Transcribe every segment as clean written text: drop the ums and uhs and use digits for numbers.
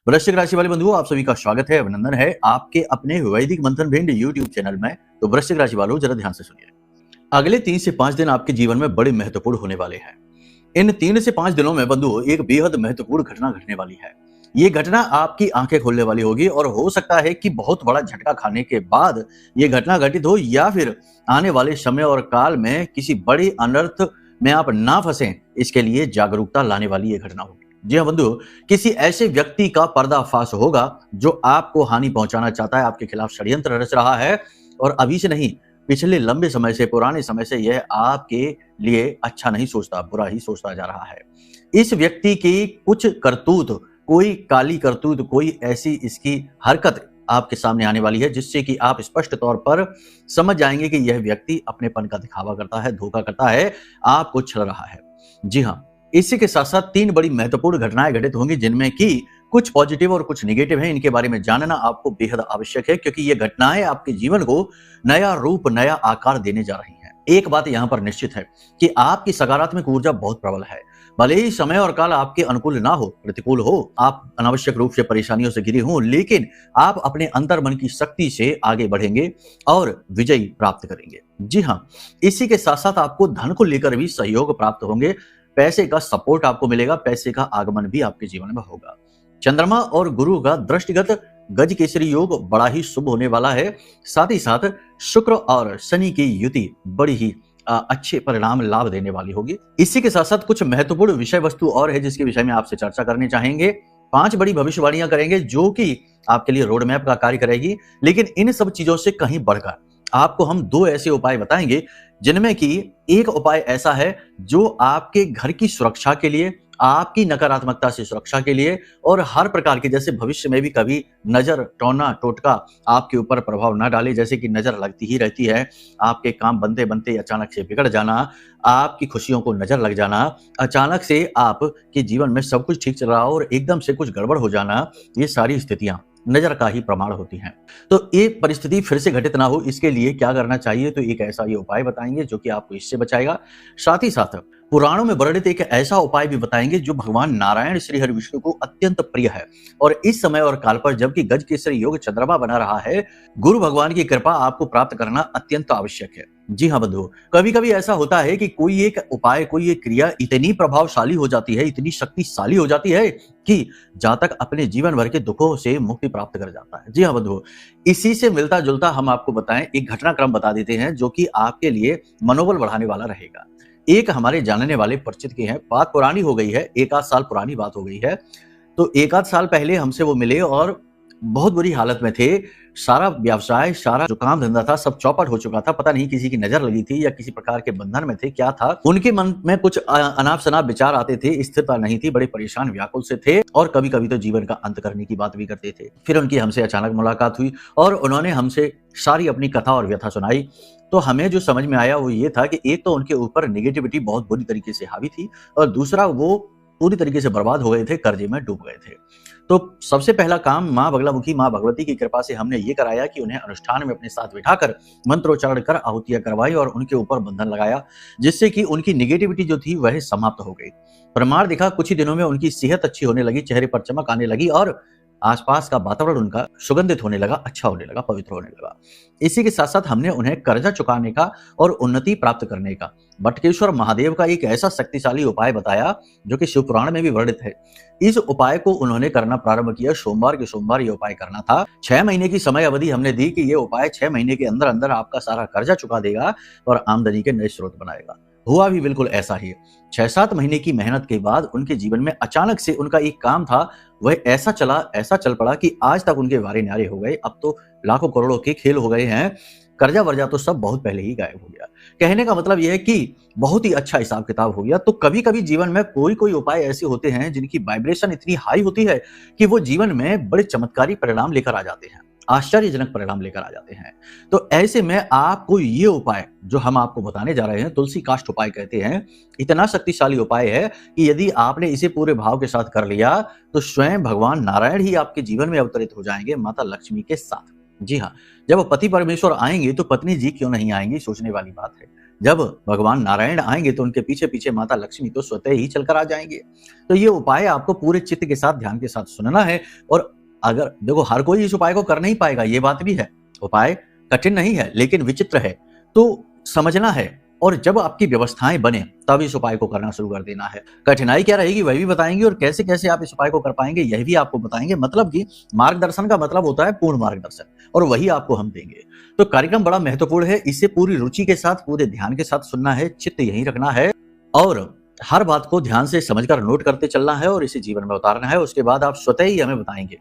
वृश्चिक राशि वाले बंधुओं, आप सभी का स्वागत है, अभिनंदन है आपके अपने वैदिक मंथन भिंड यूट्यूब चैनल में। तो वृश्चिक राशि वालों, जरा ध्यान से सुनिए। अगले 3 से 5 दिन आपके जीवन में बड़े महत्वपूर्ण होने वाले हैं। इन 3 से 5 दिनों में बंधुओं एक बेहद महत्वपूर्ण घटना घटने वाली है। ये घटना आपकी आंखें खोलने वाली होगी और हो सकता है कि बहुत बड़ा झटका खाने के बाद ये घटना घटित हो, या फिर आने वाले समय और काल में किसी बड़े अनर्थ में आप ना फंसें, इसके लिए जागरूकता लाने वाली ये घटना होगी। जी हाँ बंधु, किसी ऐसे व्यक्ति का पर्दाफाश होगा जो आपको हानि पहुंचाना चाहता है, आपके खिलाफ षड्यंत्र रच रहा है और अभी से नहीं, पिछले लंबे समय से, पुराने समय से यह आपके लिए अच्छा नहीं सोचता, बुरा ही सोचता जा रहा है। इस व्यक्ति की कुछ करतूत, कोई काली करतूत, कोई ऐसी इसकी हरकत आपके सामने आने वाली है जिससे कि आप स्पष्ट तौर पर समझ जाएंगे कि यह व्यक्ति अपनेपन का दिखावा करता है, धोखा करता है, आपको छल रहा है। जी हाँ, इसी के साथ साथ 3 बड़ी महत्वपूर्ण घटनाएं घटित होंगी जिनमें कि कुछ पॉजिटिव और कुछ नेगेटिव हैं। इनके बारे में जानना आपको बेहद आवश्यक है क्योंकि ये घटनाएं आपके जीवन को नया रूप, नया आकार देने जा रही हैं। एक बात यहां पर निश्चित है कि आपकी सकारात्मक ऊर्जा बहुत प्रबल है। भले ही समय और काल आपके अनुकूल ना हो, प्रतिकूल हो, आप अनावश्यक रूप से परेशानियों से घिरे हों, लेकिन आप अपने अंतर्मन की शक्ति से आगे बढ़ेंगे और विजय प्राप्त करेंगे। जी हाँ, इसी के साथ साथ आपको धन को लेकर भी सहयोग प्राप्त होंगे। पैसे का सपोर्ट आपको मिलेगा, पैसे का आगमन भी आपके जीवन में होगा। चंद्रमा और गुरु का दृष्टिगत गज केसरी योग बड़ा ही शुभ होने वाला है। साथ ही साथ शुक्र और शनि की युति बड़ी ही अच्छे परिणाम लाभ देने वाली होगी। इसी के साथ साथ कुछ महत्वपूर्ण विषय वस्तु और है जिसके विषय में आपसे चर्चा करनी चाहेंगे। 5 बड़ी भविष्यवाणियां करेंगे जो कि आपके लिए रोड मैप का कार्य करेगी, लेकिन इन सब चीजों से कहीं बढ़कर आपको हम 2 ऐसे उपाय बताएंगे जिनमें कि एक उपाय ऐसा है जो आपके घर की सुरक्षा के लिए, आपकी नकारात्मकता से सुरक्षा के लिए और हर प्रकार के, जैसे भविष्य में भी कभी नजर, टोना टोटका आपके ऊपर प्रभाव ना डाले, जैसे कि नजर लगती ही रहती है, आपके काम बनते बनते अचानक से बिगड़ जाना, आपकी खुशियों को नजर लग जाना, अचानक से आपके जीवन में सब कुछ ठीक चल रहा हो और एकदम से कुछ गड़बड़ हो जाना, ये सारी स्थितियां नजर का ही प्रमाण होती हैं। तो एक परिस्थिति फिर से घटित ना हो, इसके लिए क्या करना चाहिए, तो एक ऐसा ये उपाय बताएंगे जो कि आपको इससे बचाएगा। साथ ही साथ पुराणों में वर्णित एक ऐसा उपाय भी बताएंगे जो भगवान नारायण श्री हरि विष्णु को अत्यंत प्रिय है और इस समय और काल पर जबकि गज केसरी योग चंद्रमा बना रहा है, गुरु भगवान की कृपा आपको प्राप्त करना अत्यंत आवश्यक है। जी हाँ बंधु, कभी कभी ऐसा होता है कि कोई एक उपाय, कोई एक क्रिया इतनी प्रभावशाली हो जाती है, इतनी शक्तिशाली हो जाती है कि जातक अपने जीवन भर के दुखों से मुक्ति प्राप्त कर जाता है। जी हाँ बंधु, इसी से मिलता जुलता हम आपको बताएं, एक घटनाक्रम बता देते हैं जो कि आपके लिए मनोबल बढ़ाने वाला रहेगा। एक हमारे जानने वाले परिचित के हैं, बात पुरानी हो गई है, 1 आध साल पुरानी बात हो गई है। तो 1 आध साल पहले हमसे वो मिले और बहुत बुरी हालत में थे। सारा व्यवसाय, सारा जो काम धंधा था, सब चौपट हो चुका था। पता नहीं किसी की नजर लगी थी या किसी प्रकार के बंधन में थे, क्या था। उनके मन में कुछ अनाप शनाप विचार आते थे, स्थिरता नहीं थी, बड़े परेशान व्याकुल से थे और कभी कभी तो जीवन का अंत करने की बात भी करते थे। फिर उनकी हमसे अचानक मुलाकात हुई और उन्होंने हमसे सारी अपनी कथा और व्यथा सुनाई। तो हमें जो समझ में आया वो ये था कि एक तो उनके ऊपर नेगेटिविटी बहुत बुरी तरीके से हावी थी और दूसरा वो पूरी तरीके से बर्बाद हो गए थे, कर्जे में डूब गए थे। तो सबसे पहला काम माँ बगलामुखी, माँ भगवती की कृपा से हमने ये कराया कि उन्हें अनुष्ठान में अपने साथ बिठाकर मंत्रोच्चारण कर आहुतियां करवाई और उनके ऊपर बंधन लगाया, जिससे कि उनकी नेगेटिविटी जो थी वह समाप्त हो गई। प्रमाण दिखा, कुछ ही दिनों में उनकी सेहत अच्छी होने लगी, चेहरे पर चमक आने लगी और आसपास का वातावरण उनका सुगंधित होने लगा, अच्छा होने लगा, पवित्र होने लगा। इसी के साथ साथ हमने उन्हें कर्जा चुकाने का और उन्नति प्राप्त करने का बटकेश्वर महादेव का एक ऐसा शक्तिशाली उपाय बताया जो कि शिव पुराण में भी वर्णित है। इस उपाय को उन्होंने करना प्रारंभ किया। सोमवार के सोमवार ये उपाय करना था। 6 महीने की समय अवधि हमने दी कि ये उपाय 6 महीने के अंदर अंदर आपका सारा कर्जा चुका देगा और आमदनी के नए स्रोत बनाएगा। हुआ भी बिल्कुल ऐसा ही। 6-7 महीने की मेहनत के बाद उनके जीवन में अचानक से उनका एक काम था, वह ऐसा चल पड़ा कि आज तक उनके वारे न्यारे हो गए। अब तो लाखों करोड़ों के खेल हो गए हैं। कर्जा वर्जा तो सब बहुत पहले ही गायब हो गया। कहने का मतलब यह है कि बहुत ही अच्छा हिसाब किताब हो गया। तो कभी कभी जीवन में कोई कोई उपाय ऐसे होते हैं जिनकी वाइब्रेशन इतनी हाई होती है कि वो जीवन में बड़े चमत्कारी परिणाम लेकर आ जाते हैं, आश्चर्यजनक परिणाम लेकर आ जाते हैं। तो ऐसे में आपको ये उपाय जो हम आपको बताने जा रहे हैं, तुलसी काष्ठ उपाय कहते हैं, इतना शक्तिशाली उपाय है कि यदि आपने इसे पूरे भाव के साथ कर लिया तो स्वयं भगवान नारायण ही आपके जीवन में अवतरित हो जाएंगे माता लक्ष्मी के साथ। जी हाँ, जब पति परमेश्वर आएंगे तो पत्नी जी क्यों नहीं आएंगी, सोचने वाली बात है। जब भगवान नारायण आएंगे तो उनके पीछे पीछे माता लक्ष्मी तो स्वतः ही चलकर आ जाएंगे। तो ये उपाय आपको पूरे चित्त के साथ, ध्यान के साथ सुनना है। और अगर देखो, हर कोई इस उपाय को कर नहीं पाएगा, ये बात भी है। उपाय कठिन नहीं है लेकिन विचित्र है, तो समझना है। और जब आपकी व्यवस्थाएं बने तब इस उपाय को करना शुरू कर देना है। कठिनाई क्या रहेगी वह भी बताएंगे, और कैसे कैसे आप इस उपाय को कर पाएंगे यह भी आपको बताएंगे। मतलब कि मार्गदर्शन का मतलब होता है पूर्ण मार्गदर्शन, और वही आपको हम देंगे। तो कार्यक्रम बड़ा महत्वपूर्ण है, इसे पूरी रुचि के साथ, पूरे ध्यान के साथ सुनना है, चित्त यहीं रखना है, और हर बात को ध्यान से समझकर नोट करते चलना है और इसे जीवन में उतारना है। उसके बाद आप स्वतः ही हमें बताएंगे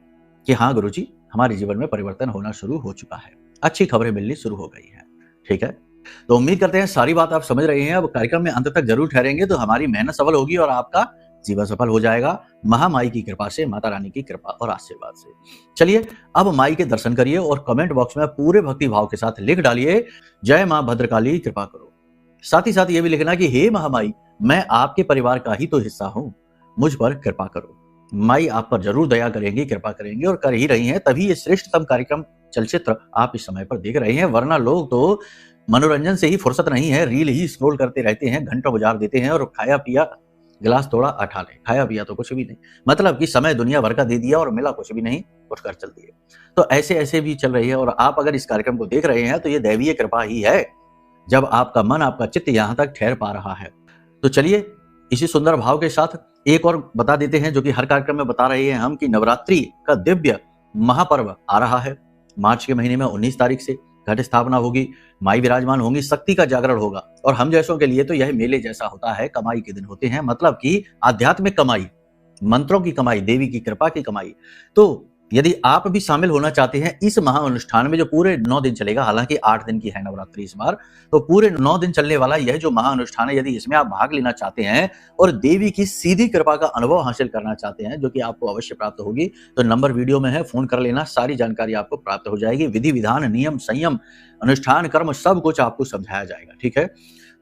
कि हाँ गुरुजी, हमारे जीवन में परिवर्तन होना शुरू हो चुका है, अच्छी खबरें मिलनी शुरू हो गई है। ठीक है, तो उम्मीद करते हैं सारी बात आप समझ रहे हैं। अब कार्यक्रम में अंत तक जरूर ठहरेंगे तो हमारी मेहनत सफल होगी और आपका जीवन सफल हो जाएगा, महामाई की कृपा से, माता रानी की कृपा और आशीर्वाद से। चलिए अब माई के दर्शन करिए और कमेंट बॉक्स में पूरे भक्ति भाव के साथ लिख डालिए, जय मां भद्रकाली कृपा करो। साथ ही साथ ये भी लिखना कि हे महामाई, मैं आपके परिवार का ही तो हिस्सा हूं, मुझ पर कृपा करो। माई आप पर जरूर दया करेंगी, कृपा करेंगी, और कर ही रही हैं, तभी ये श्रेष्ठतम कार्यक्रम चलचित्र आप इस समय पर देख रहे हैं। वरना लोग तो मनोरंजन से ही फुर्सत नहीं है, रील ही स्क्रॉल करते रहते हैं, घंटों गुजार देते हैं, और खाया पिया गिलास थोड़ा अठा ले, खाया पिया तो कुछ भी नहीं, मतलब कि समय दुनिया भर का दे दिया और मिला कुछ भी नहीं, उठकर चल दिए। तो ऐसे ऐसे भी चल रही है। और आप अगर इस कार्यक्रम को देख रहे हैं तो ये दैवीय कृपा ही है, जब आपका मन, आपका चित्त यहाँ तक ठहर पा रहा है। तो चलिए इसी सुंदर भाव के साथ एक और बता देते हैं, जो कि हर कार्यक्रम में बता रहे हैं हम, कि नवरात्रि का दिव्य महापर्व आ रहा है। मार्च के महीने में 19 तारीख से घट स्थापना होगी, माई विराजमान होंगी, शक्ति का जागरण होगा। और हम जैसों के लिए तो यह मेले जैसा होता है, कमाई के दिन होते हैं, मतलब कि आध्यात्मिक कमाई, मंत्रों की कमाई, देवी की कृपा की कमाई। तो यदि आप भी शामिल होना चाहते हैं इस महाअनुष्ठान में, जो पूरे 9 दिन चलेगा, हालांकि 8 दिन की है नवरात्रि इस बार, तो पूरे 9 दिन चलने वाला यह जो महाअनुष्ठान है, यदि इसमें आप भाग लेना चाहते हैं और देवी की सीधी कृपा का अनुभव हासिल करना चाहते हैं, जो कि आपको अवश्य प्राप्त होगी, तो नंबर वीडियो में है, फोन कर लेना, सारी जानकारी आपको प्राप्त हो जाएगी। विधि विधान, नियम, संयम, अनुष्ठान, कर्म सब कुछ आपको समझाया जाएगा। ठीक है,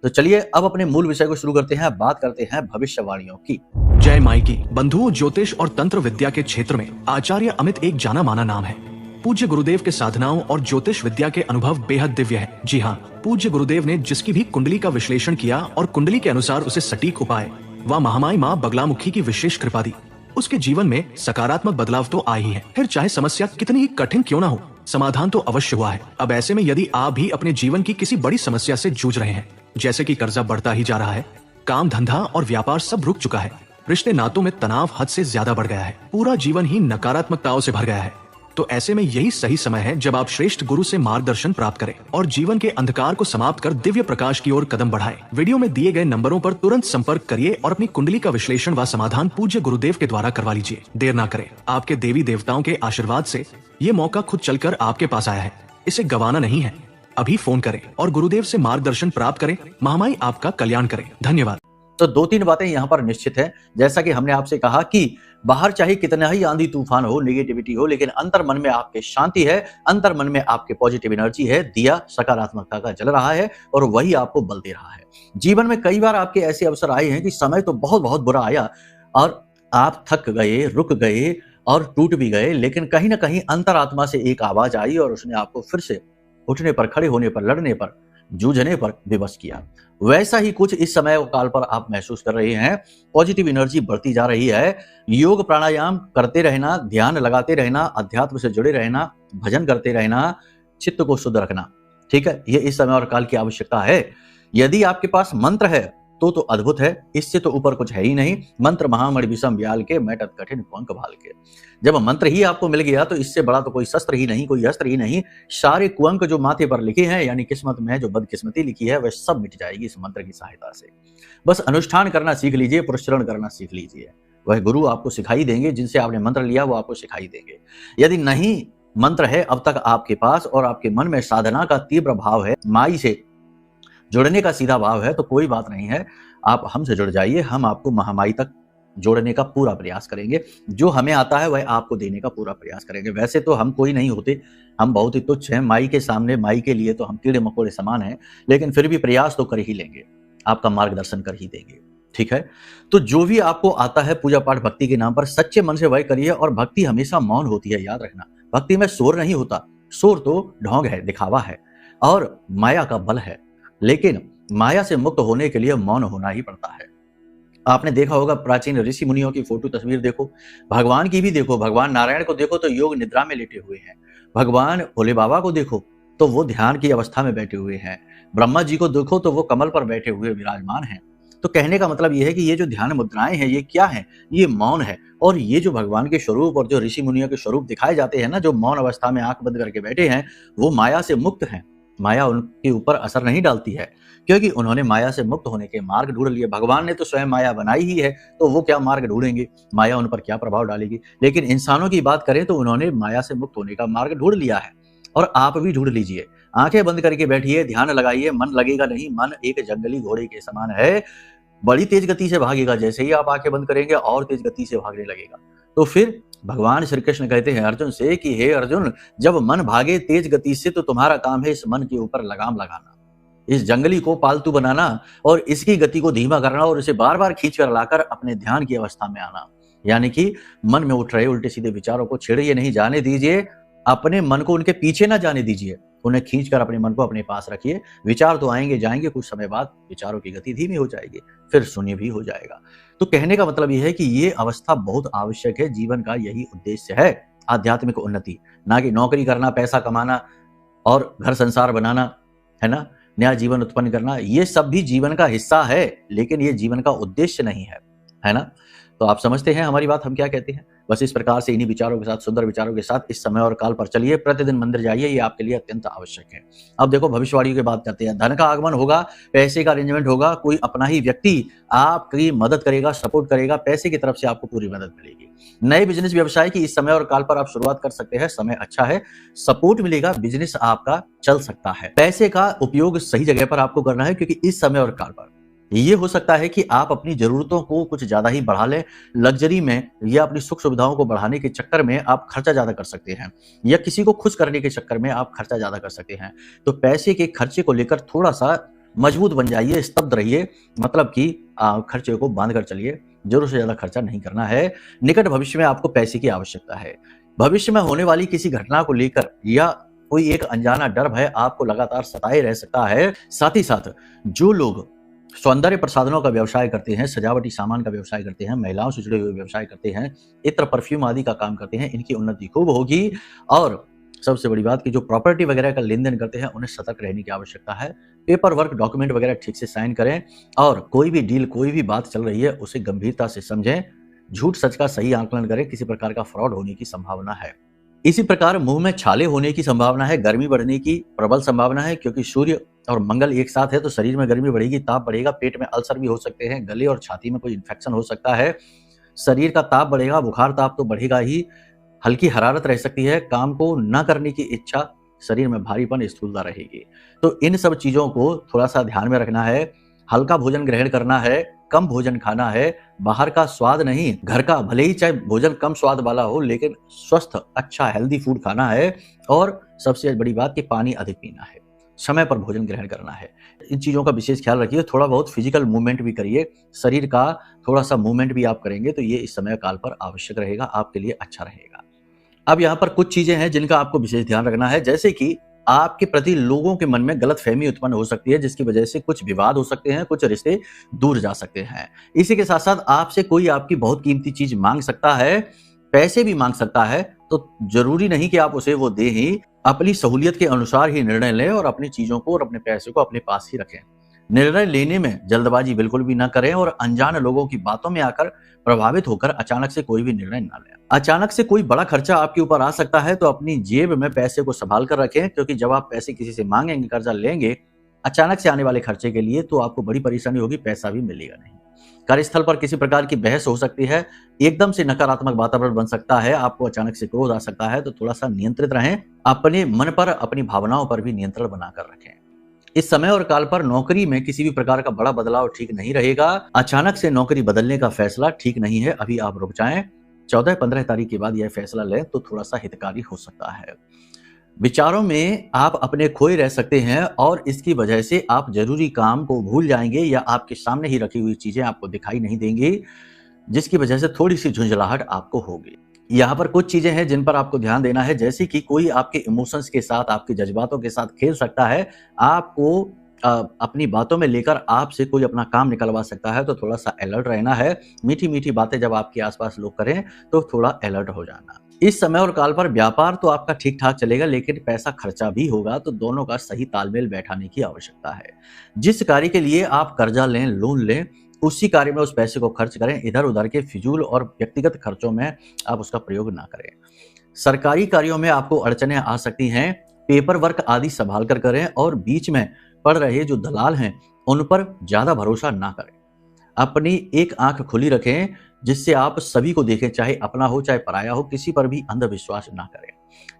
तो चलिए अब अपने मूल विषय को शुरू करते हैं। बात करते हैं भविष्यवाणियों की। जय माई की। बंधुओं, ज्योतिष और तंत्र विद्या के क्षेत्र में आचार्य अमित एक जाना माना नाम है। पूज्य गुरुदेव के साधनाओं और ज्योतिष विद्या के अनुभव बेहद दिव्य है। जी हाँ, पूज्य गुरुदेव ने जिसकी भी कुंडली का विश्लेषण किया और कुंडली के अनुसार उसे सटीक उपाय व महामाई माँ बगलामुखी की विशेष कृपा दी, उसके जीवन में सकारात्मक बदलाव तो आए ही है। फिर चाहे समस्या कितनी ही कठिन क्यों ना हो, समाधान तो अवश्य हुआ है। अब ऐसे में यदि आप भी अपने जीवन की किसी बड़ी समस्या से जूझ रहे हैं, जैसे कि कर्जा बढ़ता ही जा रहा है, काम धंधा और व्यापार सब रुक चुका है, रिश्ते नातों में तनाव हद से ज्यादा बढ़ गया है, पूरा जीवन ही नकारात्मकताओं से भर गया है, तो ऐसे में यही सही समय है जब आप श्रेष्ठ गुरु से मार्गदर्शन प्राप्त करें और जीवन के अंधकार को समाप्त कर दिव्य प्रकाश की ओर कदम बढ़ाएं। वीडियो में दिए गए नंबरों पर तुरंत संपर्क करिए और अपनी कुंडली का विश्लेषण व समाधान पूज्य गुरुदेव के द्वारा करवा लीजिए। देर ना करें, आपके देवी देवताओं के आशीर्वाद से ये मौका खुद चलकर आपके पास आया है, इसे गंवाना नहीं है। अभी फोन करें और गुरुदेव से मार्गदर्शन प्राप्त करें। महामाई आपका कल्याण करें। धन्यवाद। तो 2-3 बातें यहाँ पर निश्चित है। जैसा कि हमने आपसे कहा कि बाहर चाहे कितना ही आंधी तूफान हो, नेगेटिविटी हो, लेकिन अंतर मन में आपके शांति है, अंतर मन में आपके पॉजिटिव एनर्जी है, दिया सकारात्मकता का जल रहा है और वही आपको बल दे रहा है। जीवन में कई बार आपके ऐसे अवसर आए हैं कि समय तो बहुत बहुत बुरा आया और आप थक गए, रुक गए और टूट भी गए, लेकिन कहीं ना कहीं अंतरात्मा से एक आवाज आई और उसने आपको फिर से उठने पर, खड़े होने पर, लड़ने पर, जूझने पर विवश किया। वैसा ही कुछ इस समय काल पर आप महसूस कर रहे हैं। पॉजिटिव एनर्जी बढ़ती जा रही है। योग प्राणायाम करते रहना, ध्यान लगाते रहना, अध्यात्म से जुड़े रहना, भजन करते रहना, चित्त को शुद्ध रखना, ठीक है, ये इस समय और काल की आवश्यकता है। यदि आपके पास मंत्र है तो अद्भुत है, इससे तो ऊपर कुछ है ही नहीं। मंत्र महामणि विषम व्याल के, मैटत कठिन कुंक भाल के। जब मंत्र ही आपको मिल गया तो इससे बड़ा तो कोई शस्त्र ही नहीं, कोई अस्त्र ही नहीं। सारे कुंक जो माथे पर लिखे हैं, यानी किस्मत में जो बदकिस्मती लिखी है, वह सब मिट जाएगी इस मंत्र की सहायता से। बस अनुष्ठान करना सीख लीजिए, पुरस्चरण करना सीख लीजिए। वह गुरु आपको सिखाई देंगे, जिनसे आपने मंत्र लिया वो आपको सिखाई देंगे। यदि नहीं मंत्र है अब तक आपके पास और आपके मन में साधना का तीव्र भाव है, माई से जुड़ने का सीधा भाव है, तो कोई बात नहीं है, आप हमसे जुड़ जाइए। हम आपको महामाई तक जोड़ने का पूरा प्रयास करेंगे। जो हमें आता है वह आपको देने का पूरा प्रयास करेंगे। वैसे तो हम कोई नहीं होते, हम बहुत ही तुच्छ हैं। माई के सामने, माई के लिए तो हम कीड़े मकोड़े समान हैं, लेकिन फिर भी प्रयास तो कर ही लेंगे, आपका मार्गदर्शन कर ही देंगे। ठीक है, तो जो भी आपको आता है पूजा पाठ भक्ति के नाम पर, सच्चे मन से वह करिए। और भक्ति हमेशा मौन होती है, याद रखना। भक्ति में शोर नहीं होता। शोर तो ढोंग है, दिखावा है और माया का बल है। लेकिन माया से मुक्त होने के लिए मौन होना ही पड़ता है। आपने देखा होगा प्राचीन ऋषि मुनियों की फोटो तस्वीर देखो, भगवान की भी देखो, भगवान नारायण को देखो तो योग निद्रा में लेटे हुए हैं, भगवान भोले बाबा को देखो तो वो ध्यान की अवस्था में बैठे हुए हैं, ब्रह्मा जी को देखो तो वो कमल पर बैठे हुए विराजमान हैं। तो कहने का मतलब ये है कि ये जो ध्यान मुद्राएं हैं ये क्या है, ये मौन है। और ये जो भगवान के स्वरूप और जो ऋषि मुनियों के स्वरूप दिखाए जाते हैं ना, जो मौन अवस्था में आंख बंद करके बैठे हैं, वो माया से मुक्त हैं। माया उनके ऊपर असर नहीं डालती है, क्योंकि उन्होंने माया से मुक्त होने के मार्ग ढूंढ लिए। भगवान ने तो स्वयं माया बनाई ही है, तो वो क्या मार्ग ढूंढेंगे, माया उन पर क्या प्रभाव डालेगी। लेकिन इंसानों की बात करें तो उन्होंने माया से मुक्त होने का मार्ग ढूंढ लिया है। और आप भी ढूंढ लीजिए, आंखें बंद करके बैठिए, ध्यान लगाइए, मन लगेगा नहीं। मन एक जंगली घोड़े के समान है, बड़ी तेज गति से भागेगा, जैसे ही आप आंखें बंद करेंगे और तेज गति से भागने लगेगा। तो फिर भगवान श्री कृष्ण कहते हैं अर्जुन से कि हे अर्जुन, जब मन भागे तेज गति से तो तुम्हारा काम है इस मन के ऊपर लगाम लगाना, इस जंगली को पालतू बनाना और इसकी गति को धीमा करना और इसे बार बार खींच कर लाकर अपने ध्यान की अवस्था में आना। यानी कि मन में उठ रहे उल्टे सीधे विचारों को छेड़िए नहीं, जाने दीजिए, अपने मन को उनके पीछे ना जाने दीजिए, उन्हें खींचकर अपने मन को अपने पास रखिए। विचार तो आएंगे जाएंगे, कुछ समय बाद विचारों की गति धीमी हो जाएगी, फिर शून्य भी हो जाएगा। तो कहने का मतलब यह है कि ये अवस्था बहुत आवश्यक है, जीवन का यही उद्देश्य है, आध्यात्मिक उन्नति, ना कि नौकरी करना, पैसा कमाना और घर संसार बनाना, है ना, नया जीवन उत्पन्न करना। ये सब भी जीवन का हिस्सा है, लेकिन ये जीवन का उद्देश्य नहीं है ना। तो आप समझते हैं हमारी बात, हम क्या कहते हैं। बस इस प्रकार से इन्हीं विचारों के साथ, सुंदर विचारों के साथ इस समय और काल पर चलिए, प्रतिदिन मंदिर जाइए, ये आपके लिए अत्यंत आवश्यक है। अब देखो भविष्यवाणी की बात करते हैं। धन का आगमन होगा, पैसे का अरेंजमेंट होगा, कोई अपना ही व्यक्ति आपकी मदद करेगा, सपोर्ट करेगा, पैसे की तरफ से आपको पूरी मदद मिलेगी। नए बिजनेस व्यवसाय की इस समय और काल पर आप शुरुआत कर सकते हैं, समय अच्छा है, सपोर्ट मिलेगा, बिजनेस आपका चल सकता है। पैसे का उपयोग सही जगह पर आपको करना है, क्योंकि इस समय और काल पर ये हो सकता है कि आप अपनी जरूरतों को कुछ ज्यादा ही बढ़ा लें, लग्जरी में या अपनी सुख सुविधाओं को बढ़ाने के चक्कर में आप खर्चा ज्यादा कर सकते हैं, या किसी को खुश करने के चक्कर में आप खर्चा ज्यादा कर सकते हैं। तो पैसे के खर्चे को लेकर थोड़ा सा मजबूत बन जाइए, स्तब्ध रहिए, मतलब कि खर्चे को बांध कर चलिए, जरूरत से ज्यादा खर्चा नहीं करना है। निकट भविष्य में आपको पैसे की आवश्यकता है। भविष्य में होने वाली किसी घटना को लेकर या कोई एक अनजाना डर भय आपको लगातार सताए रह सकता है। साथ ही साथ जो लोग सौंदर्य प्रसाधनों का व्यवसाय करते हैं, सजावटी सामान का व्यवसाय करते हैं, महिलाओं से जुड़े हुए व्यवसाय करते हैं, इत्र परफ्यूम आदि का काम करते हैं, इनकी उन्नति खूब होगी। और सबसे बड़ी बात कि जो प्रॉपर्टी वगैरह का लेन देन करते हैं, उन्हें सतर्क रहने की आवश्यकता है। पेपर वर्क, डॉक्यूमेंट वगैरह ठीक से साइन करें, और कोई भी डील, कोई भी बात चल रही है उसे गंभीरता से समझें, झूठ सच का सही आकलन करें, किसी प्रकार का फ्रॉड होने की संभावना है। इसी प्रकार मुंह में छाले होने की संभावना है, गर्मी बढ़ने की प्रबल संभावना है, क्योंकि सूर्य और मंगल एक साथ है, तो शरीर में गर्मी बढ़ेगी, ताप बढ़ेगा, पेट में अल्सर भी हो सकते हैं, गले और छाती में कोई इन्फेक्शन हो सकता है, शरीर का ताप बढ़ेगा, बुखार ताप तो बढ़ेगा ही, हल्की हरारत रह सकती है, काम को न करने की इच्छा, शरीर में भारीपन, स्थूलता रहेगी। तो इन सब चीजों को थोड़ा सा ध्यान में रखना है। हल्का भोजन ग्रहण करना है, कम भोजन खाना है, बाहर का स्वाद नहीं, घर का, भले ही चाहे भोजन कम स्वाद वाला हो, लेकिन स्वस्थ अच्छा हेल्दी फूड खाना है। और सबसे बड़ी बात कि पानी अधिक पीना है, समय पर भोजन ग्रहण करना है। इन चीजों का विशेष ख्याल रखिए। थोड़ा बहुत फिजिकल मूवमेंट भी करिए, शरीर का थोड़ा सा मूवमेंट भी आप करेंगे तो ये इस समय काल पर आवश्यक रहेगा, आपके लिए अच्छा रहेगा। अब यहाँ पर कुछ चीजें हैं जिनका आपको विशेष ध्यान रखना है, जैसे कि आपके प्रति लोगों के मन में गलतफहमी उत्पन्न हो सकती है, जिसकी वजह से कुछ विवाद हो सकते हैं, कुछ रिश्ते दूर जा सकते हैं। इसी के साथ साथ आपसे कोई आपकी बहुत कीमती चीज मांग सकता है, पैसे भी मांग सकता है, तो जरूरी नहीं कि आप उसे वो दे ही, अपनी सहूलियत के अनुसार ही निर्णय लें और अपनी चीजों को और अपने पैसे को अपने पास ही रखें। निर्णय लेने में जल्दबाजी बिल्कुल भी ना करें और अनजान लोगों की बातों में आकर प्रभावित होकर अचानक से कोई भी निर्णय ना लें। अचानक से कोई बड़ा खर्चा आपके ऊपर आ सकता है, तो अपनी जेब में पैसे को संभाल कर रखें, क्योंकि जब आप पैसे किसी से मांगेंगे, कर्जा लेंगे अचानक से आने वाले खर्चे के लिए, तो आपको बड़ी परेशानी होगी, पैसा भी मिलेगा नहीं। कार्यस्थल पर किसी प्रकार की बहस हो सकती है, एकदम से नकारात्मक वातावरण बन सकता है, आपको अचानक से क्रोध आ सकता है, तो थोड़ा सा नियंत्रित रहें, अपने मन पर, अपनी भावनाओं पर भी नियंत्रण बनाकर रखें। इस समय और काल पर नौकरी में किसी भी प्रकार का बड़ा बदलाव ठीक नहीं रहेगा। अचानक से नौकरी बदलने का फैसला ठीक नहीं है, अभी आप रुक जाएं। 14-15 तारीख के बाद यह फैसला लें तो थोड़ा सा हितकारी हो सकता है। विचारों में आप अपने खोए रह सकते हैं और इसकी वजह से आप जरूरी काम को भूल जाएंगे, या आपके सामने ही रखी हुई चीजें आपको दिखाई नहीं देंगी, जिसकी वजह से थोड़ी सी झुंझलाहट आपको होगी। यहाँ पर कुछ चीजें हैं जिन पर आपको ध्यान देना है, जैसे कि कोई आपके इमोशंस के साथ, आपके जज्बातों के साथ खेल सकता है, आपको अपनी बातों में लेकर आपसे कोई अपना काम निकलवा सकता है, तो थोड़ा-सा अलर्ट रहना है। मीठी-मीठी बातें जब आपके आस-पास लोग करें, तो थोड़ा अलर्ट हो जाना। इस समय और काल पर व्यापार तो आपका ठीक-ठाक चलेगा, लेकिन पैसा खर्चा भी होगा, तो दोनों का सही तालमेल बैठाने की आवश्यकता है। जिस कार्य के लिए आप कर्जा लें, लोन लें, उसी कार्य में उस पैसे को खर्च करें। इधर-उधर के फिजूल और व्यक्तिगत खर्चों में आप उसका प्रयोग ना करें। सरकारी कार्यों में आपको अड़चनें आ सकती हैं, पेपर वर्क आदि संभाल कर करें और बीच में पड़ रहे जो दलाल हैं, उन पर ज़्यादा भरोसा ना करें। अपनी एक आँख खुली रखें, जिससे आप सभी को देखें, चाहे अपना हो, चाहे पराया हो, किसी पर भी अंधविश्वास ना करें।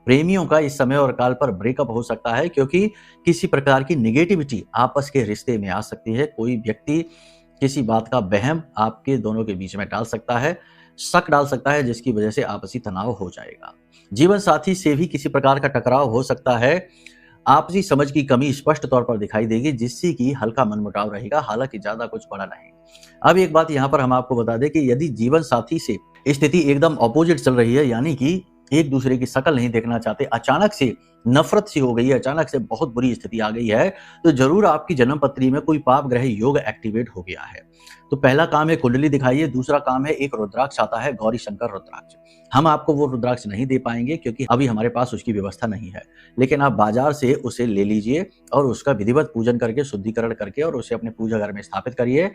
प्रेमियों का इस समय और काल पर ब्रेकअप हो सकता है, क्योंकि किसी प्रकार की नेगेटिविटी आपस के रिश्ते में आ सकती है। कोई व्यक्ति किसी बात का वहम आपके दोनों के बीच में डाल सकता है, शक डाल सकता है, जिसकी वजह से आपसी तनाव हो जाएगा। जीवन साथी से भी किसी प्रकार का टकराव हो सकता है। आपसी समझ की कमी स्पष्ट तौर पर दिखाई देगी, जिससे कि हल्का मनमुटाव रहेगा, हालांकि ज्यादा कुछ बड़ा नहीं। अब एक बात यहाँ पर हम आपको बता दें कि यदि जीवन साथी से स्थिति एकदम ऑपोजिट चल रही है, यानी कि एक दूसरे की शकल नहीं देखना चाहते, अचानक से नफरत सी हो गई है, अचानक से बहुत बुरी स्थिति आ गई है, तो जरूर आपकी जन्म पत्री में कोई पाप ग्रह योग एक्टिवेट हो गया है। तो पहला काम है कुंडली दिखाइए, दूसरा काम है एक रुद्राक्ष आता है, गौरी शंकर रुद्राक्ष। हम आपको वो रुद्राक्ष नहीं दे पाएंगे, क्योंकि अभी हमारे पास उसकी व्यवस्था नहीं है, लेकिन आप बाजार से उसे ले लीजिए और उसका विधिवत पूजन करके, शुद्धिकरण करके और उसे अपने पूजा घर में स्थापित करिए।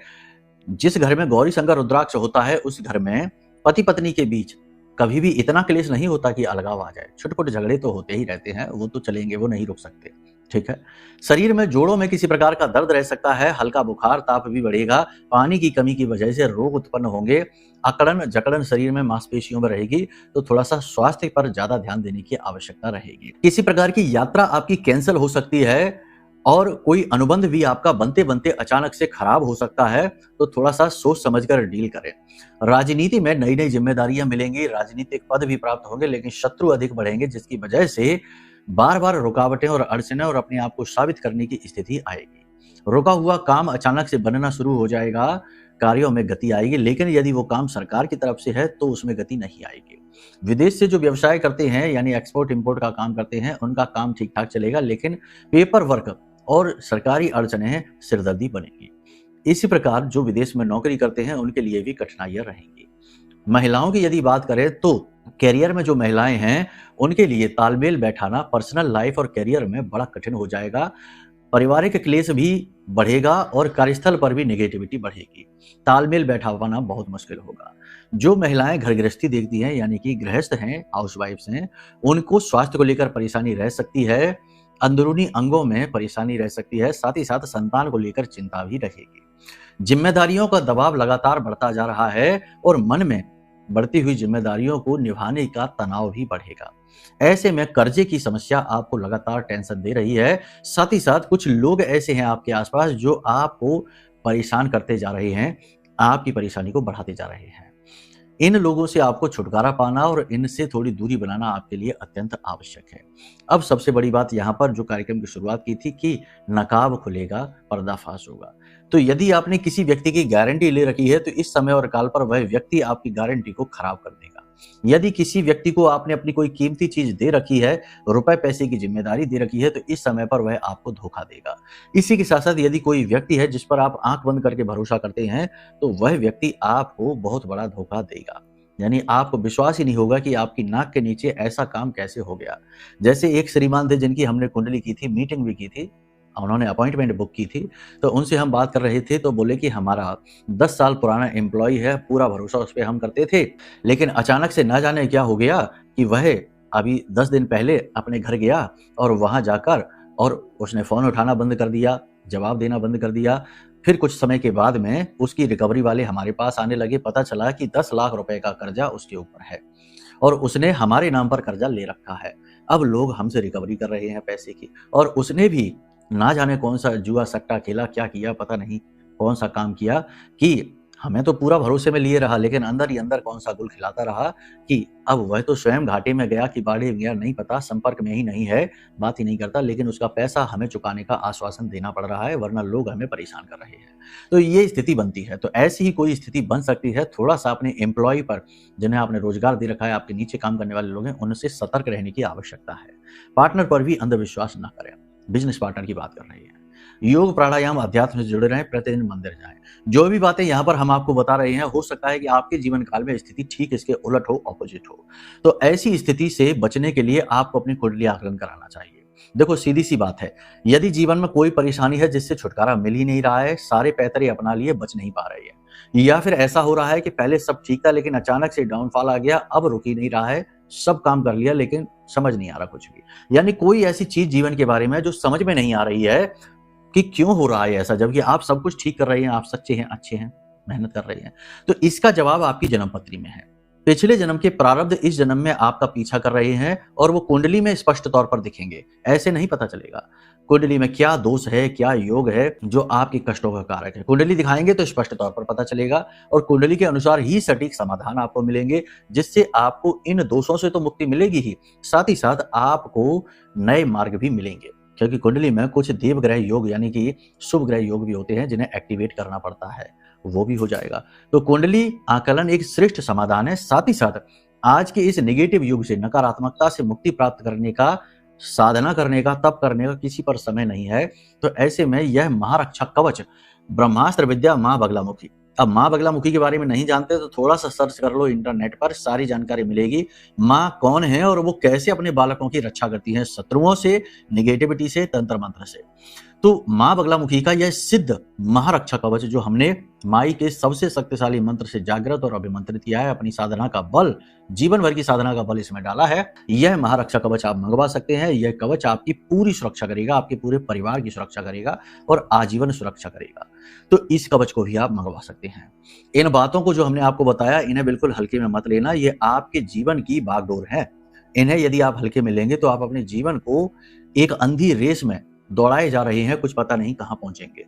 जिस घर में गौरी शंकर रुद्राक्ष होता है, उस घर में पति पत्नी के बीच कभी भी इतना क्लेश नहीं होता कि अलगाव आ जाए। छोटे-छोटे झगड़े तो होते ही रहते हैं, वो तो चलेंगे, वो नहीं रुक सकते। ठीक है। शरीर में जोड़ों में किसी प्रकार का दर्द रह सकता है, हल्का बुखार, ताप भी बढ़ेगा, पानी की कमी की वजह से रोग उत्पन्न होंगे, अकड़न जकड़न शरीर में मांसपेशियों में रहेगी, तो थोड़ा सा स्वास्थ्य पर ज्यादा ध्यान देने की आवश्यकता रहेगी। किसी प्रकार की यात्रा आपकी कैंसिल हो सकती है और कोई अनुबंध भी आपका बनते बनते अचानक से खराब हो सकता है, तो थोड़ा सा सोच समझकर डील करें। राजनीति में नई नई जिम्मेदारियां मिलेंगी, राजनीतिक पद भी प्राप्त होंगे, लेकिन शत्रु अधिक बढ़ेंगे, जिसकी वजह से बार बार रुकावटें और अड़चनें और अपने आप को साबित करने की स्थिति आएगी। रुका हुआ काम अचानक से बनना शुरू हो जाएगा, कार्यों में गति आएगी, लेकिन यदि वो काम सरकार की तरफ से है तो उसमें गति नहीं आएगी। विदेश से जो व्यवसाय करते हैं, यानी एक्सपोर्ट इंपोर्ट का काम करते हैं, उनका काम ठीक ठाक चलेगा, लेकिन पेपर वर्क और सरकारी अड़चनें सिरदर्दी बनेगी। इसी प्रकार जो विदेश में नौकरी करते हैं, उनके लिए भी कठिनाइयां रहेंगी। महिलाओं की यदि बात करें तो कैरियर में जो महिलाएं हैं, उनके लिए तालमेल बैठाना पर्सनल लाइफ और कैरियर में बड़ा कठिन हो जाएगा। पारिवारिक क्लेश भी बढ़ेगा और कार्यस्थल पर भी नेगेटिविटी बढ़ेगी। तालमेल बैठा पाना बहुत मुश्किल होगा। जो महिलाएं घर गृहस्थी देखती हैं, यानी कि गृहस्थ हैं, हाउसवाइफ्स हैं, उनको स्वास्थ्य को लेकर परेशानी रह सकती है, अंदरूनी अंगों में परेशानी रह सकती है, साथ ही साथ संतान को लेकर चिंता भी रहेगी। जिम्मेदारियों का दबाव लगातार बढ़ता जा रहा है और मन में बढ़ती हुई जिम्मेदारियों को निभाने का तनाव भी बढ़ेगा। ऐसे में कर्जे की समस्या आपको लगातार टेंशन दे रही है। साथ ही साथ कुछ लोग ऐसे हैं आपके आसपास जो आपको परेशान करते जा रहे हैं, आपकी परेशानी को बढ़ाते जा रहे हैं। इन लोगों से आपको छुटकारा पाना और इनसे थोड़ी दूरी बनाना आपके लिए अत्यंत आवश्यक है। अब सबसे बड़ी बात यहाँ पर जो कार्यक्रम की शुरुआत की थी कि नकाब खुलेगा, पर्दाफाश होगा। तो यदि आपने किसी व्यक्ति की गारंटी ले रखी है, तो इस समय और काल पर वह व्यक्ति आपकी गारंटी को खराब कर देगा। यदि किसी व्यक्ति को आपने अपनी कोई कीमती चीज दे रखी है, रुपए पैसे की जिम्मेदारी दे रखी है, तो इस समय पर वह आपको धोखा देगा। इसी के साथ साथ यदि कोई व्यक्ति है जिस पर आप आंख बंद करके भरोसा करते हैं, तो वह व्यक्ति आपको बहुत बड़ा धोखा देगा। यानी आपको विश्वास ही नहीं होगा कि आपकी नाक के नीचे ऐसा काम कैसे हो गया। जैसे एक श्रीमान थे जिनकी हमने कुंडली की थी, मीटिंग भी की थी, उन्होंने अपॉइंटमेंट बुक की थी, तो उनसे हम बात कर रहे थे, तो बोले कि हमारा 10 साल पुराना एम्प्लॉय है, पूरा भरोसा उस पे हम करते थे, लेकिन अचानक से ना जाने क्या हो गया कि वह अभी 10 दिन पहले अपने घर गया और वहां जाकर और उसने फोन उठाना बंद कर दिया, जवाब देना बंद कर दिया। फिर कुछ समय के बाद में उसकी रिकवरी वाले हमारे पास आने लगे, पता चला कि 10 लाख रुपए का कर्जा उसके ऊपर है और उसने हमारे नाम पर कर्जा ले रखा है। अब लोग हमसे रिकवरी कर रहे हैं पैसे की, और उसने भी ना जाने कौन सा जुआ सट्टा खेला, क्या किया पता नहीं, कौन सा काम किया कि हमें तो पूरा भरोसे में लिए रहा, लेकिन अंदर ही अंदर कौन सा गुल खिलाता रहा कि अब वह तो स्वयं घाटे में गया कि बाढ़े गया, नहीं पता, संपर्क में ही नहीं है, बात ही नहीं करता, लेकिन उसका पैसा हमें चुकाने का आश्वासन देना पड़ रहा है, वरना लोग हमें परेशान कर रहे हैं। तो ये स्थिति बनती है। तो ऐसी ही कोई स्थिति बन सकती है। थोड़ा सा अपने एम्प्लॉय पर, जिन्हें आपने रोजगार दे रखा है, आपके नीचे काम करने वाले लोग हैं, उनसे सतर्क रहने की आवश्यकता है। पार्टनर पर भी अंधविश्वास न करें। बिजनेस पार्टनर की बात कर रही है। योग प्राणायाम अध्यात्म से जुड़े रहें, प्रतिदिन मंदिर जाएं। जो भी बातें यहाँ पर हम आपको बता रहे हैं, हो सकता है कि आपके जीवन काल में स्थिति ठीक इसके उलट हो, ऑपोजिट हो। तो ऐसी स्थिति से बचने के लिए आपको अपनी कुंडली आकलन कराना चाहिए। देखो सीधी सी बात है, यदि जीवन में कोई परेशानी है जिससे छुटकारा मिल ही नहीं रहा है, सारे पैतरे अपना लिए बच नहीं पा रही है, या फिर ऐसा हो रहा है कि पहले सब ठीक था लेकिन अचानक से डाउनफॉल आ गया, अब रुक ही नहीं रहा है, सब काम कर लिया लेकिन समझ नहीं आ रहा कुछ भी, यानी कोई ऐसी चीज जीवन के बारे में जो समझ में नहीं आ रही है कि क्यों हो रहा है ऐसा, जबकि आप सब कुछ ठीक कर रहे हैं, आप सच्चे हैं, अच्छे हैं, मेहनत कर रहे हैं, तो इसका जवाब आपकी जन्म पत्री में है। पिछले जन्म के प्रारब्ध इस जन्म में आपका पीछा कर रहे हैं और वो कुंडली में स्पष्ट तौर पर दिखेंगे, ऐसे नहीं पता चलेगा कुंडली में क्या दोष है, क्या योग है जो आपके कष्टों का कारक है। कुंडली दिखाएंगे तो स्पष्ट तौर पर पता चलेगा और कुंडली के अनुसार ही सटीक समाधान आपको मिलेंगे, जिससे आपको इन दोषों से तो मुक्ति मिलेगी ही, साथ ही साथ आपको नए मार्ग भी मिलेंगे, क्योंकि कुंडली में कुछ देवग्रह योग यानी कि शुभ ग्रह योग भी होते हैं जिन्हें एक्टिवेट करना पड़ता है, वो भी हो जाएगा। तो कुंडली आकलन एक श्रेष्ठ समाधान है, साथ ही साथ आज के इस नेगेटिव युग से, नकारात्मकता से मुक्ति प्राप्त करने का, साधना करने का, तप करने का किसी पर समय नहीं है। तो ऐसे में यह महारक्षा कवच ब्रह्मास्त्र विद्या मां बगलामुखी, अब मां बगलामुखी के बारे में नहीं जानते तो थोड़ा सा सर्च कर लो इंटरनेट पर, सारी जानकारी मिलेगी। मां कौन है और वो कैसे अपने बालकों की रक्षा करती है शत्रुओं से, निगेटिविटी से, तंत्र मंत्र से। तो मां बगलामुखी का यह सिद्ध महारक्षा कवच जो हमने माई के सबसे शक्तिशाली मंत्र से जागृत और अभिमंत्रित किया है, अपनी साधना का बल, जीवन भर की साधना का बल इसमें डाला है, यह महारक्षा कवच आप मंगवा सकते हैं। यह कवच आपकी पूरी सुरक्षा करेगा, आपके पूरे परिवार की सुरक्षा करेगा और आजीवन सुरक्षा करेगा। तो इस कवच को भी आप मंगवा सकते हैं। इन बातों को जो हमने आपको बताया, इन्हें बिल्कुल हल्के में मत लेना, ये आपके जीवन की बागडोर है। इन्हें यदि आप हल्के में लेंगे तो आप अपने जीवन को एक अंधी रेस में दौड़ाए जा रहे हैं, कुछ पता नहीं कहां पहुंचेंगे।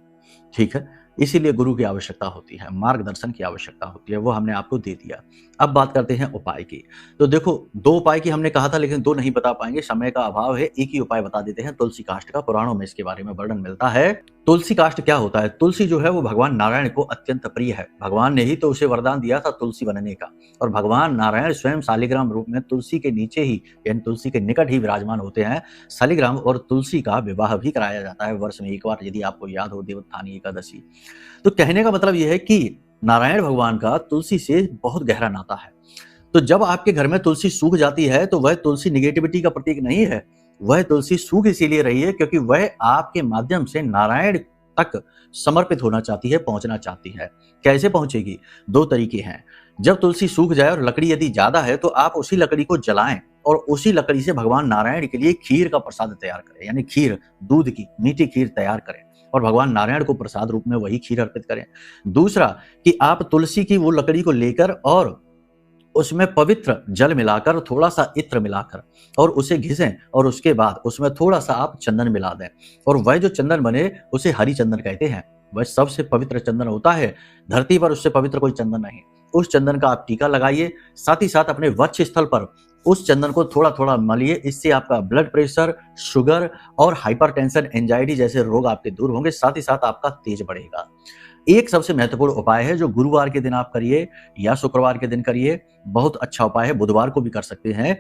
ठीक है, इसीलिए गुरु की आवश्यकता होती है, मार्गदर्शन की आवश्यकता होती है, वो हमने आपको दे दिया। अब बात करते हैं उपाय की। तो देखो 2 उपाय की हमने कहा था लेकिन 2 नहीं बता पाएंगे, समय का अभाव है, एक ही उपाय बता देते हैं, तुलसी काष्ठ का। पुराणों में इसके बारे में वर्णन मिलता है। तुलसी काष्ठ क्या होता है? तुलसी जो है वो भगवान नारायण को अत्यंत प्रिय है। भगवान ने ही तो उसे वरदान दिया था तुलसी बनने का, और भगवान नारायण स्वयं शालिग्राम रूप में तुलसी के नीचे ही यानी तुलसी के निकट ही विराजमान होते हैं। शालिग्राम और तुलसी का विवाह भी कराया जाता है वर्ष में एक बार, यदि आपको याद हो, देवोत्थानी एकादशी। तो कहने का मतलब यह है कि नारायण भगवान का तुलसी से बहुत गहरा नाता है। तो जब आपके घर में तुलसी सूख जाती है तो वह तुलसी निगेटिविटी का प्रतीक नहीं है, वह तुलसी सूख इसीलिए रही है क्योंकि वह आपके माध्यम से नारायण तक समर्पित होना चाहती है, पहुंचना चाहती है। कैसे पहुंचेगी? 2 तरीके हैं। जब तुलसी सूख जाए और लकड़ी यदि ज्यादा है तो आप उसी लकड़ी को जलाएं और उसी लकड़ी से भगवान नारायण के लिए खीर का प्रसाद तैयार करें, यानी खीर, दूध की मीठी खीर तैयार करें और भगवान नारायण को प्रसाद रूप में वही खीर अर्पित करें। दूसरा कि आप तुलसी की वो लकड़ी को लेकर और उसमें पवित्र जल मिलाकर, थोड़ा सा इत्र मिलाकर और उसे घिसें और उसके बाद उसमें थोड़ा सा आप चंदन मिला दें और वह जो चंदन बने उसे हरि चंदन कहते हैं। वह सबसे पवित्र चंदन होता है, धरती पर उससे पवित्र कोई चंदन नहीं। उस चंदन का आप टीका लगाइए, साथ ही साथ अपने वक्ष स्थल पर उस चंदन को थोड़ा थोड़ा मलिए। इससे आपका ब्लड प्रेशर, शुगर और हाइपरटेंशन, एंजाइटी जैसे रोग आपके दूर होंगे, साथ ही साथ आपका तेज बढ़ेगा। एक सबसे महत्वपूर्ण उपाय है जो गुरुवार के दिन आप करिए या शुक्रवार के दिन करिए, बहुत अच्छा उपाय है, बुधवार को भी कर सकते हैं।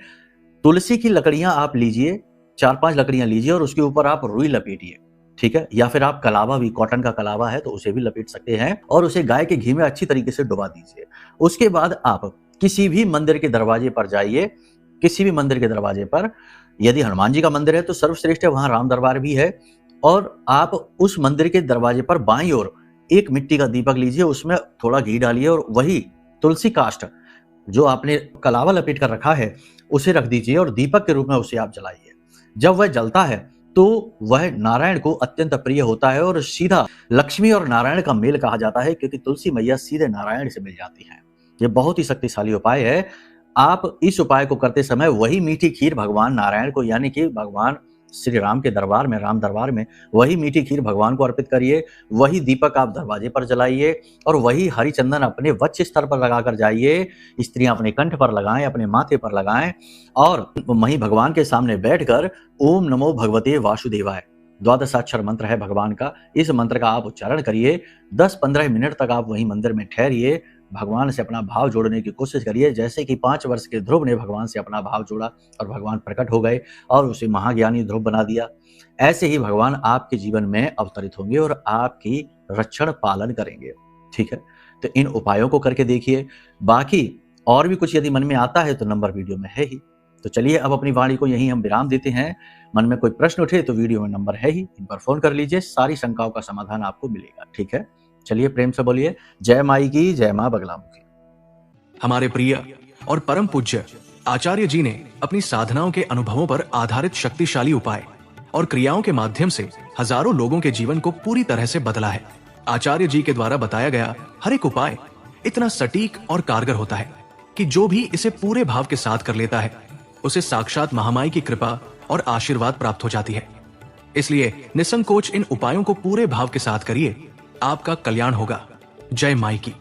तुलसी की लकड़ियां आप लीजिए, 4-5 लकड़ियां लीजिए और उसके ऊपर आप रुई लपेटिए, ठीक है, या फिर आप कलावा भी, कॉटन का कलावा है तो उसे भी लपेट सकते हैं और उसे गाय के घी में अच्छी तरीके से डुबा दीजिए। उसके बाद आप किसी भी मंदिर के दरवाजे पर जाइए, किसी भी मंदिर के दरवाजे पर, यदि हनुमान जी का मंदिर है तो सर्वश्रेष्ठ है, वहां राम दरबार भी है, और आप उस मंदिर के दरवाजे पर बाईं ओर एक मिट्टी का दीपक लीजिए, उसमें थोड़ा घी डालिए और वही तुलसी काष्ठ जो आपने कलावा लपेट कर रखा है उसे रख दीजिए और दीपक के रूप में उसे आप जलाइए। जब वह जलता है तो वह नारायण को अत्यंत प्रिय होता है और सीधा लक्ष्मी और नारायण का मेल कहा जाता है, क्योंकि तुलसी मैया सीधे नारायण से मिल जाती है। यह बहुत ही शक्तिशाली उपाय है। आप इस उपाय को करते समय वही मीठी खीर भगवान नारायण को, यानी कि भगवान श्री राम के दरबार में, राम दरबार में वही मीठी खीर भगवान को अर्पित करिए, वही दीपक आप दरवाजे पर जलाइए और वही हरि चंदन अपने वक्ष स्तर पर लगाकर जाइए। स्त्रियां अपने कंठ पर लगाएं, अपने माथे पर लगाएं और वहीं भगवान के सामने बैठकर ओम नमो भगवते वासुदेवाय, 12 मंत्र है भगवान का, इस मंत्र का आप उच्चारण करिए। 10-15 मिनट तक आप वहीं मंदिर में ठहरिए, भगवान से अपना भाव जोड़ने की कोशिश करिए। जैसे कि 5 वर्ष के ध्रुव ने भगवान से अपना भाव जोड़ा और भगवान प्रकट हो गए और उसे महाज्ञानी ध्रुव बना दिया, ऐसे ही भगवान आपके जीवन में अवतरित होंगे और आपकी रक्षण पालन करेंगे। ठीक है, तो इन उपायों को करके देखिए। बाकी और भी कुछ यदि मन में आता है तो नंबर वीडियो में है ही। तो चलिए अब अपनी वाणी को यहीं हम विराम देते हैं। मन में कोई प्रश्न उठे तो वीडियो में नंबर है ही, इन पर फोन कर लीजिए, सारी शंकाओं का समाधान आपको मिलेगा। ठीक है, चलिए प्रेम से बोलिए जय माई की, जय मां बगलामुखी। हमारे प्रिय और परम पूज्य आचार्य जी ने अपनी साधनाओं के अनुभवों पर आधारित शक्तिशाली उपाय और क्रियाओं के माध्यम से हजारों लोगों के जीवन को पूरी तरह से बदला है। आचार्य जी के द्वारा बताया गया हर एक उपाय इतना सटीक और कारगर होता है कि जो भी इसे पूरे भाव के साथ कर लेता है उसे साक्षात महामाई की कृपा और आशीर्वाद प्राप्त हो जाती है। इसलिए निसंकोच इन उपायों को पूरे भाव के साथ करिए, आपका कल्याण होगा। जय माई की।